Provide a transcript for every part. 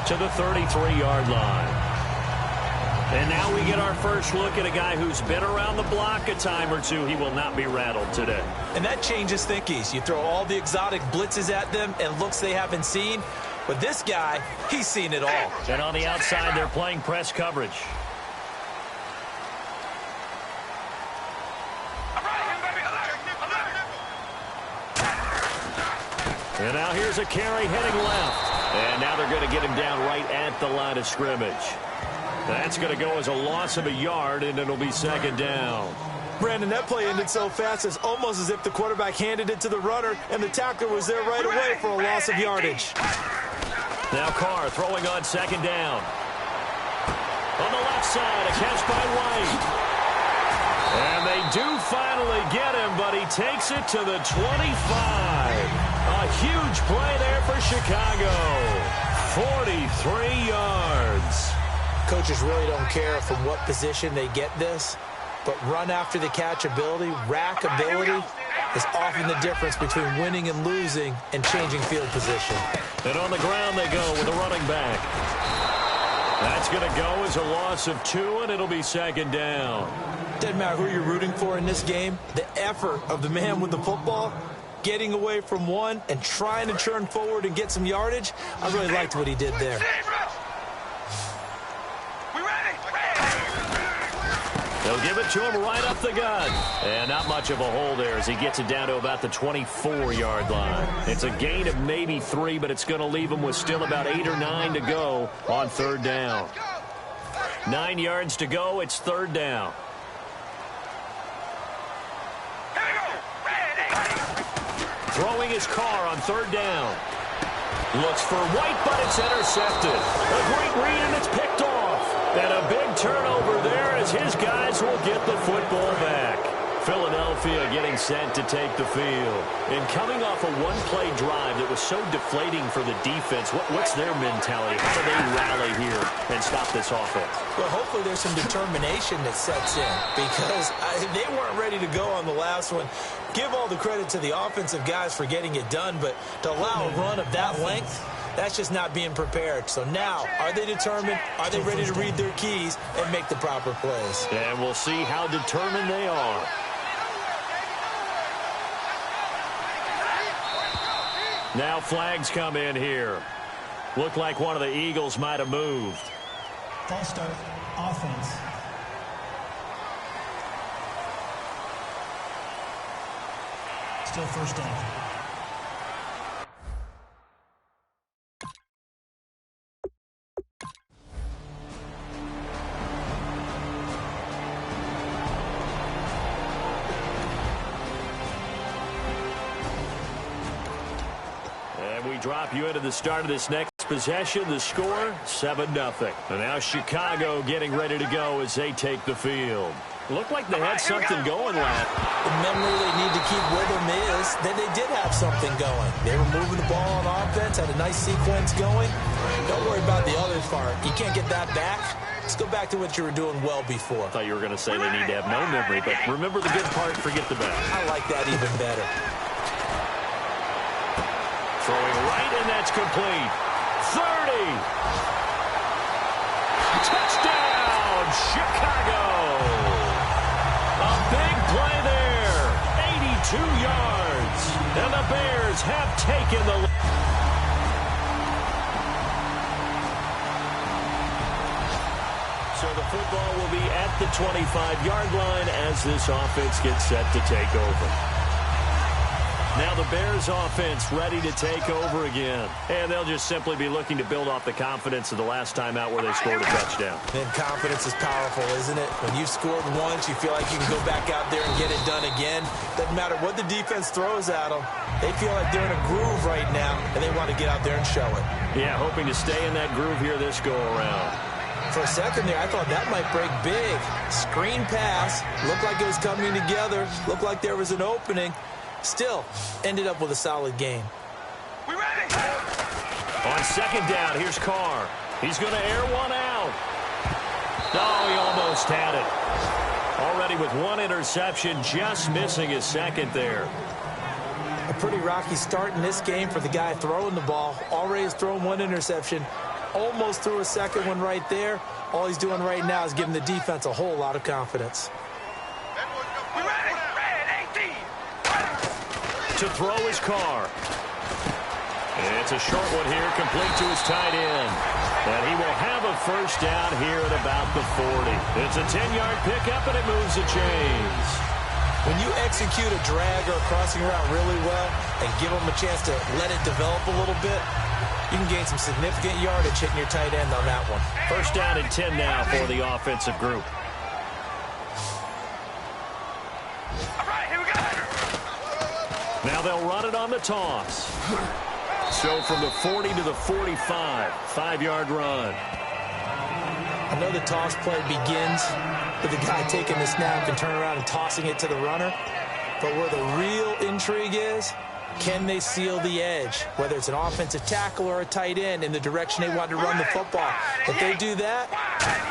to the 33-yard line. And now we get our first look at a guy who's been around the block a time or two. He will not be rattled today. And that changes thinkies. You throw all the exotic blitzes at them and looks they haven't seen. But this guy, he's seen it all. And on the outside, they're playing press coverage. And now here's a carry heading left. And now they're going to get him down right at the line of scrimmage. That's going to go as a loss of a yard, and it'll be second down. Brandon, that play ended so fast, it's almost as if the quarterback handed it to the runner, and the tackler was there right away for a loss of yardage. Now Carr throwing on second down. On the left side, a catch by White. And they do finally get him, but he takes it to the 25. A huge play there for Chicago. 43 yards. Coaches really don't care from what position they get this, but run after the catch ability, rack ability, is often the difference between winning and losing and changing field position. And on the ground they go with a running back. That's going to go as a loss of 2, and it'll be second down. Doesn't matter who you're rooting for in this game, the effort of the man with the football, getting away from one and trying to turn forward and get some yardage, I really liked what he did there. They'll give it to him right up the gut. And not much of a hole there as he gets it down to about the 24-yard line. It's a gain of maybe 3, but it's going to leave him with still about 8 or 9 to go on third down. 9 yards to go. It's third down. Throwing his Carr on third down. Looks for White, but it's intercepted. A great read, and it's picked off. And a big turnover there as his guys will get the football back. Philadelphia getting set to take the field. And coming off a one-play drive that was so deflating for the defense, what's their mentality? How do they rally here and stop this offense? Well, hopefully there's some determination that sets in because they weren't ready to go on the last one. Give all the credit to the offensive guys for getting it done, but to allow a run of that length, that's just not being prepared. So now, are they determined? Are they ready to read their keys and make the proper plays? And we'll see how determined they are. Now flags come in here. Looked like one of the Eagles might have moved. False start, offense. Still first down. And we drop you into the start of this next possession. The score, 7-0. And now Chicago getting ready to go as they take the field. Looked like they had something going last. The memory they need to keep with them is that they did have something going. They were moving the ball on offense, had a nice sequence going. Don't worry about the other part. You can't get that back. Let's go back to what you were doing well before. I thought you were going to say they need to have no memory, but remember the good part, forget the bad. I like that even better. Throwing right, and that's complete. 30. Touchdown, Chicago. A big play there. 82 yards. And the Bears have taken the lead. So the football will be at the 25-yard line as this offense gets set to take over. Now the Bears offense ready to take over again. And they'll just simply be looking to build off the confidence of the last time out where they scored a touchdown. And confidence is powerful, isn't it? When you've scored once, you feel like you can go back out there and get it done again. Doesn't matter what the defense throws at them. They feel like they're in a groove right now, and they want to get out there and show it. Yeah, hoping to stay in that groove here this go-around. For a second there, I thought that might break big. Screen pass. Looked like it was coming together. Looked like there was an opening. Still, ended up with a solid game. We ready? On second down, here's Carr. He's going to air one out. Oh, he almost had it. Already with one interception, just missing his second there. A pretty rocky start in this game for the guy throwing the ball. Already has thrown one interception. almost threw a second one right there. All he's doing right now is giving the defense a whole lot of confidence. To throw his car. It's a short one here, complete to his tight end. And he will have a first down here at about the 40. It's a 10-yard pickup, and it moves the chains. When you execute a drag or a crossing route really well and give them a chance to let it develop a little bit, you can gain some significant yardage hitting your tight end on that one. First down and 10 now for the offensive group. Now they'll run it on the toss. So from the 40 to the 45, 5-yard run. I know the toss play begins with the guy taking the snap and turning around and tossing it to the runner. But where the real intrigue is, can they seal the edge? Whether it's an offensive tackle or a tight end in the direction they want to run the football. If they do that,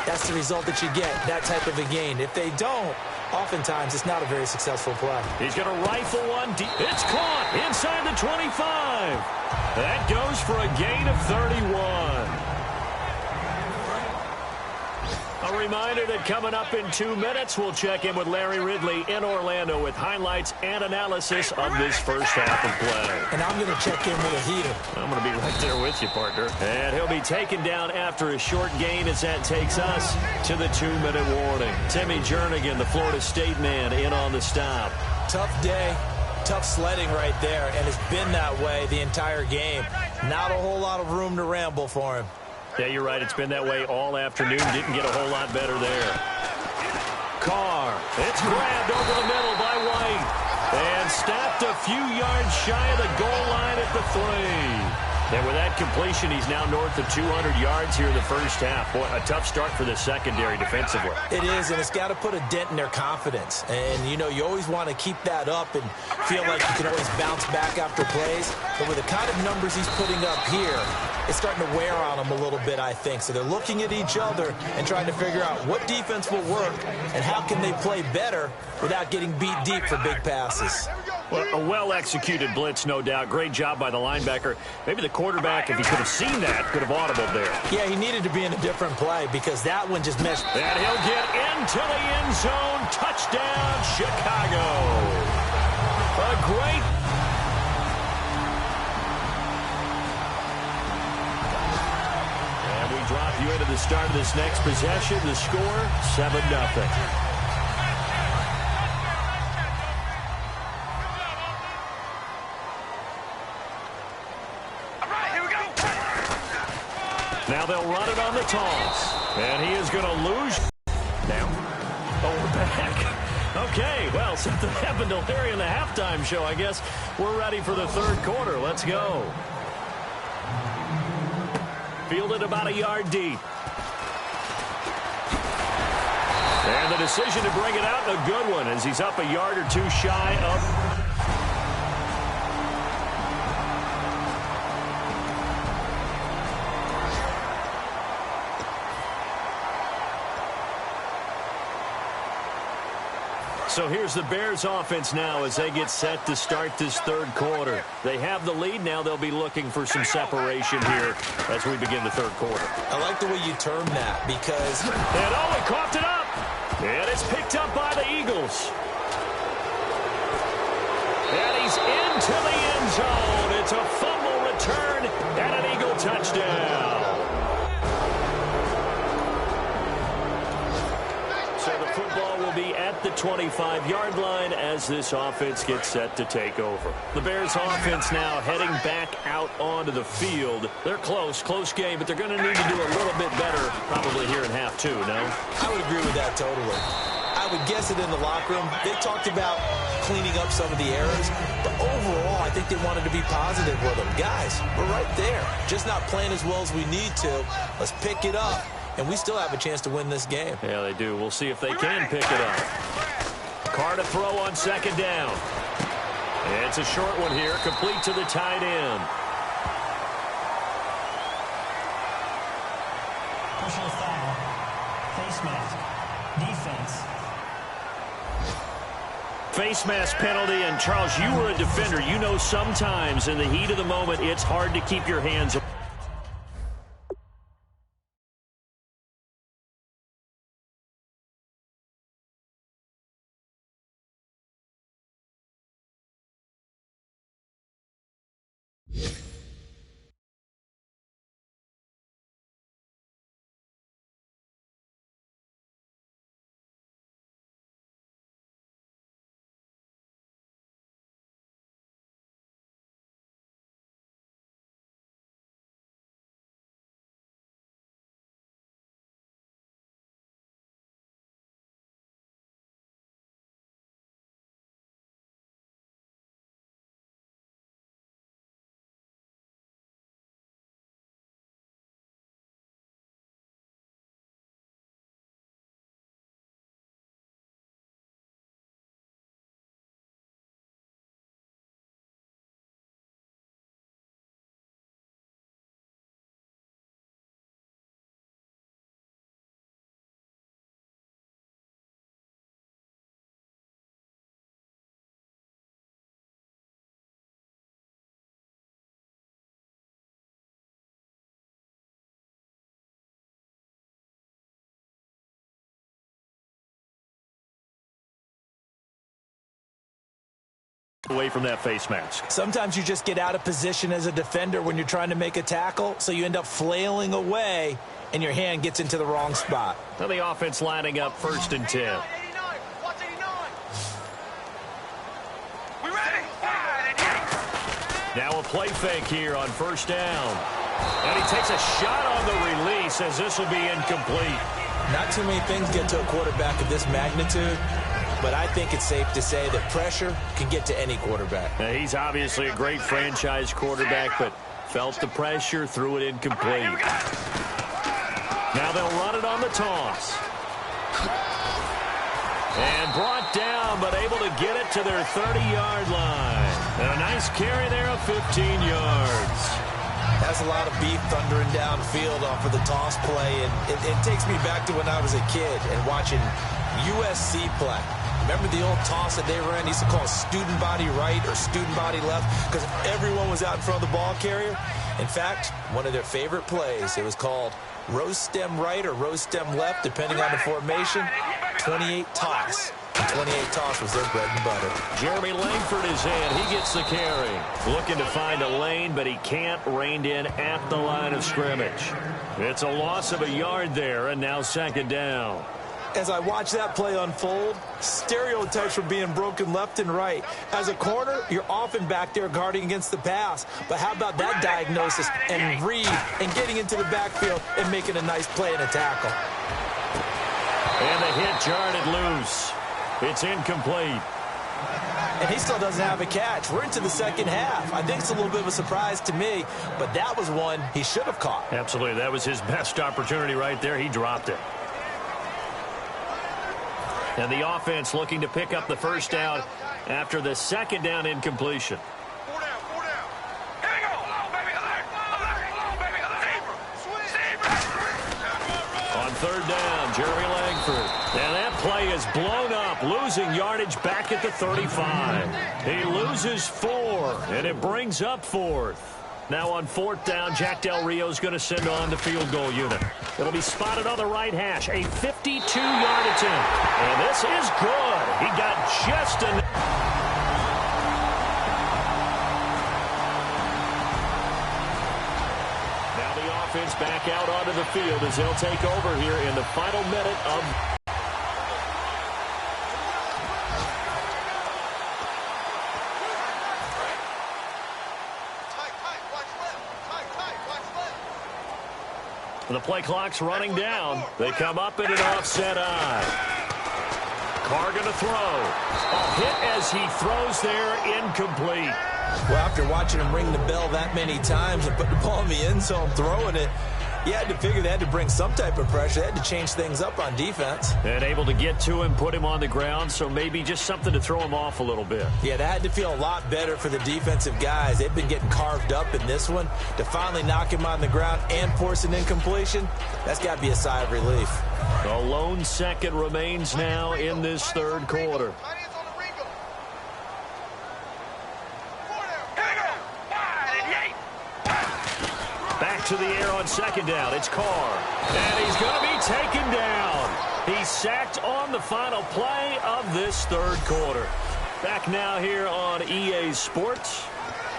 that's the result that you get, that type of a gain. If they don't, oftentimes it's not a very successful play. He's going to rifle one deep. It's caught inside the 25. That goes for a gain of 31. A reminder that coming up in 2 minutes, we'll check in with Larry Ridley in Orlando with highlights and analysis of this first half of play. And I'm going to check in with a heater. I'm going to be right there with you, partner. And he'll be taken down after a short gain as that takes us to the 2-minute warning. Timmy Jernigan, the Florida State man, in on the stop. Tough day, tough sledding right there, and it's been that way the entire game. Not a whole lot of room to ramble for him. Yeah, you're right. It's been that way all afternoon. Didn't get a whole lot better there. Carr. It's grabbed over the middle by White. And snapped a few yards shy of the goal line at the 3. And with that completion, he's now north of 200 yards here in the first half. Boy, a tough start for the secondary defensively. It is, and it's got to put a dent in their confidence. And, you know, you always want to keep that up and feel like you can always bounce back after plays. But with the kind of numbers he's putting up here, it's starting to wear on them a little bit, I think. So they're looking at each other and trying to figure out what defense will work and how can they play better without getting beat deep for big passes. Well, a well-executed blitz, no doubt. Great job by the linebacker. Maybe the quarterback, if he could have seen that, could have audibled there. Yeah, he needed to be in a different play because that one just missed. And he'll get into the end zone. Touchdown, Chicago. A great... And we drop you into the start of this next possession. The score, 7-0. Now they'll run it on the toss. And he is going to lose. Now, we're back. Okay, well, something happened to Larry in the halftime show, I guess. We're ready for the third quarter. Let's go. Fielded about a yard deep. And the decision to bring it out, a good one, as he's up a yard or two shy of... So here's the Bears offense now as they get set to start this third quarter. They have the lead. Now they'll be looking for some separation here as we begin the third quarter. I like the way you term that because... And he coughed it up. And it's picked up by the Eagles. And he's into the end zone. It's a fumble return and an Eagle touchdown. So the football will be at the 25-yard line as this offense gets set to take over. The Bears offense now heading back out onto the field. They're close game, but they're going to need to do a little bit better probably here in half two, no? I would agree with that totally. I would guess it in the locker room. They talked about cleaning up some of the errors, but overall, I think they wanted to be positive with them. Guys, we're right there. Just not playing as well as we need to. Let's pick it up. And we still have a chance to win this game. Yeah, they do. We'll see if they can pick it up. Carr to throw on second down. It's a short one here, complete to the tight end. Personal foul. Face mask. Defense. Face mask penalty, and Charles, you were a defender. You know sometimes in the heat of the moment, it's hard to keep your hands away from that face mask. Sometimes you just get out of position as a defender when you're trying to make a tackle, so you end up flailing away, and your hand gets into the wrong spot. Now the offense lining up 1st and 10. Now a play fake here on 1st down. And he takes a shot on the release as this will be incomplete. Not too many things get to a quarterback of this magnitude, but I think it's safe to say that pressure can get to any quarterback. Now he's obviously a great franchise quarterback, but felt the pressure, threw it incomplete. Now they'll run it on the toss. And brought down, but able to get it to their 30-yard line. And a nice carry there of 15 yards. Has a lot of beef thundering downfield off of the toss play, and it takes me back to when I was a kid and watching USC play. Remember the old toss that they ran? They used to call it student body right or student body left because everyone was out in front of the ball carrier. In fact, one of their favorite plays, it was called rose stem right or rose stem left, depending on the formation. 28 toss. And 28 toss was their bread and butter. Jeremy Langford is in. He gets the carry. Looking to find a lane, but he can't. Reined in at the line of scrimmage. It's a loss of a yard there, and now 2nd down. As I watch that play unfold, stereotypes were being broken left and right. As a corner, you're often back there guarding against the pass. But how about that diagnosis and read and getting into the backfield and making a nice play and a tackle? And the hit jarred it loose. It's incomplete. And he still doesn't have a catch. We're into the 2nd half. I think it's a little bit of a surprise to me, but that was one he should have caught. Absolutely. That was his best opportunity right there. He dropped it. And the offense looking to pick up the 1st down after the 2nd down incompletion. On 3rd down, Jeremy Langford. And that play is blown up, losing yardage back at the 35. He loses 4, and it brings up 4th. Now on 4th down, Jack Del Rio's going to send on the field goal unit. It'll be spotted on the right hash, a 52-yard attempt. And this is good. He got just enough. Now the offense back out onto the field as they'll take over here in the final minute of... The play clock's running down. They come up in an offset eye. Carr going to throw. A hit as he throws there, incomplete. Well, after watching him ring the bell that many times and put the ball in the end zone throwing it, you had to figure they had to bring some type of pressure. They had to change things up on defense. And able to get to him, put him on the ground, so maybe just something to throw him off a little bit. Yeah, that had to feel a lot better for the defensive guys. They've been getting carved up in this one. To finally knock him on the ground and force an incompletion, that's got to be a sigh of relief. A lone second remains now in this 3rd quarter. Back to the air on 2nd down. It's Carr. And he's going to be taken down. He's sacked on the final play of this 3rd quarter. Back now here on EA Sports.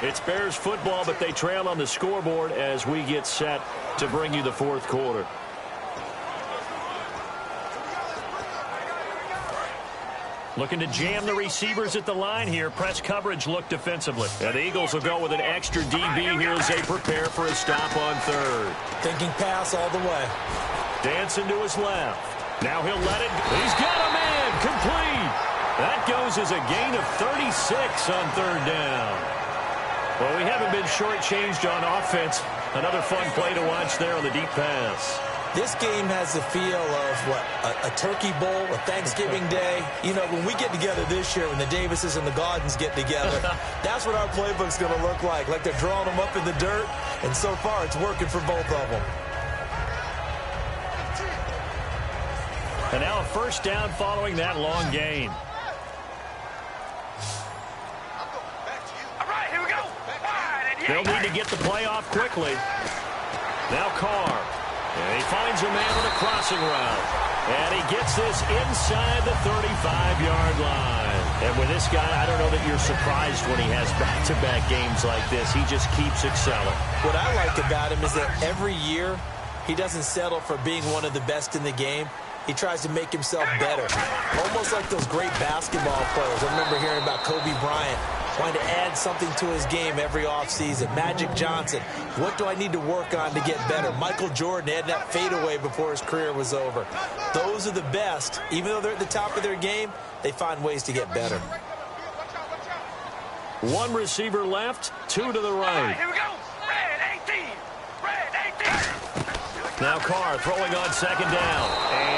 It's Bears football, but they trail on the scoreboard as we get set to bring you the 4th quarter. Looking to jam the receivers at the line here. Press coverage look defensively. And the Eagles will go with an extra DB here as they prepare for a stop on 3rd. Thinking pass all the way. Dancing to his left. Now he'll let it. He's got a man. Complete. That goes as a gain of 36 on 3rd down. Well, we haven't been shortchanged on offense. Another fun play to watch there on the deep pass. This game has the feel of, what, a turkey bowl, a Thanksgiving day. You know, when we get together this year, when the Davises and the Gaudens get together, that's what our playbook's going to look like. Like they're drawing them up in the dirt, and so far it's working for both of them. And now a 1st down following that long gain. They'll need to get the play off quickly. Now Carr. And he finds a man on a crossing route. And he gets this inside the 35-yard line. And with this guy, I don't know that you're surprised when he has back-to-back games like this. He just keeps excelling. What I like about him is that every year he doesn't settle for being one of the best in the game. He tries to make himself better, almost like those great basketball players. I remember hearing about Kobe Bryant wanting to add something to his game every offseason. Magic Johnson, what do I need to work on to get better? Michael Jordan had that fadeaway before his career was over. Those are the best. Even though they're at the top of their game, they find ways to get better. One receiver left, two to the right. Here we go. Red 18. Red 18. Now Carr throwing on second down.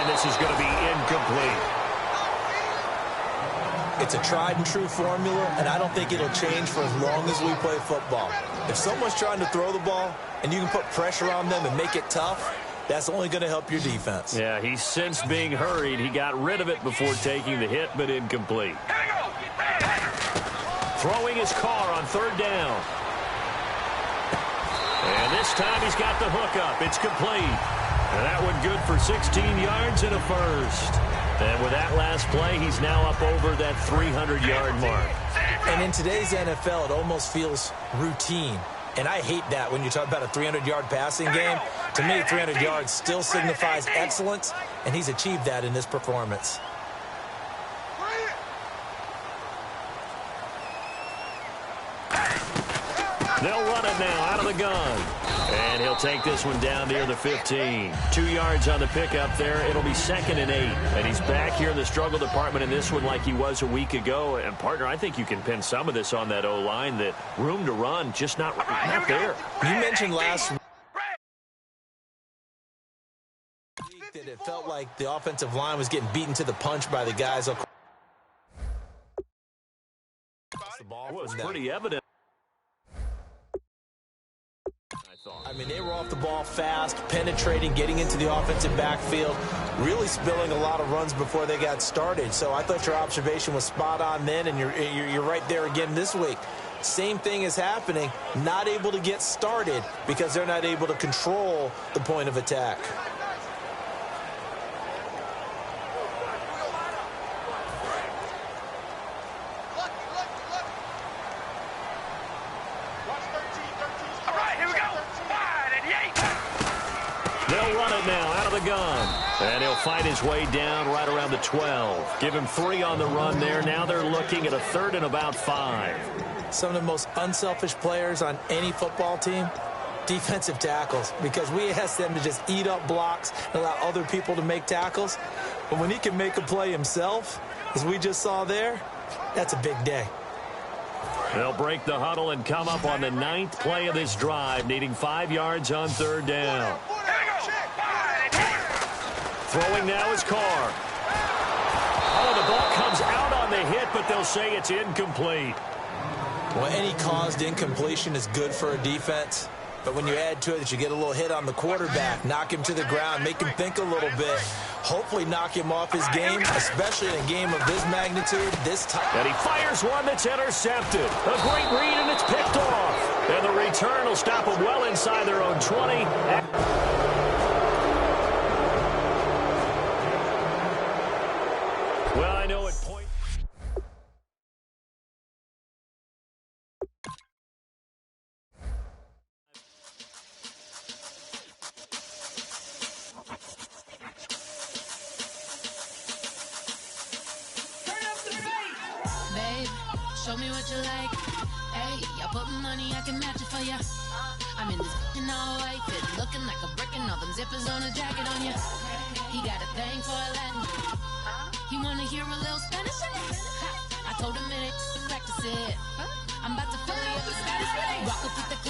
And this is going to be incomplete. It's a tried-and-true formula, and I don't think it'll change for as long as we play football. If someone's trying to throw the ball and you can put pressure on them and make it tough, that's only going to help your defense. Yeah, he's since being hurried. He got rid of it before taking the hit, but incomplete. Throwing his Carr on third down. And this time he's got the hook up. It's complete. And that one good for 16 yards and a first. And with that last play, he's now up over that 300-yard mark. And in today's NFL, it almost feels routine. And I hate that when you talk about a 300-yard passing game. To me, 300 yards still signifies excellence, and he's achieved that in this performance. They'll run it now out of the gun. And he'll take this one down near the 15. 2 yards on the pickup there. It'll be 2nd and 8. And he's back here in the struggle department in this one like he was a week ago. And, partner, I think you can pin some of this on that O-line. The room to run just not there. You mentioned last week that it felt like the offensive line was getting beaten to the punch by the guys across the ball. It was pretty evident. I mean, they were off the ball fast, penetrating, getting into the offensive backfield, really spilling a lot of runs before they got started. So I thought your observation was spot on then, and you're right there again this week. Same thing is happening, not able to get started because they're not able to control the point of attack. They'll run it now out of the gun. And he'll fight his way down right around the 12. Give him 3 on the run there. Now they're looking at a 3rd and about 5. Some of the most unselfish players on any football team, defensive tackles, because we ask them to just eat up blocks and allow other people to make tackles. But when he can make a play himself, as we just saw there, that's a big day. They'll break the huddle and come up on the 9th play of this drive, needing 5 yards on 3rd down. Throwing now is Carr. Oh, the ball comes out on the hit, but they'll say it's incomplete. Well, any caused incompletion is good for a defense. But when you add to it that you get a little hit on the quarterback, knock him to the ground, make him think a little bit, hopefully knock him off his game, especially in a game of this magnitude, this time. And he fires one that's intercepted. A great read, and it's picked off. And the return will stop them well inside their own 20. Well, I know at point. Show me what you like. Hey, I put money, I can match it for ya. I'm in this in all white fit, looking like a brick and all them zippers on a jacket on ya. He got a thing for a Latin. He wanna hear a little Spanish? I told him it ain't to practice it. I'm about to fill you up with Spanish. Rock with the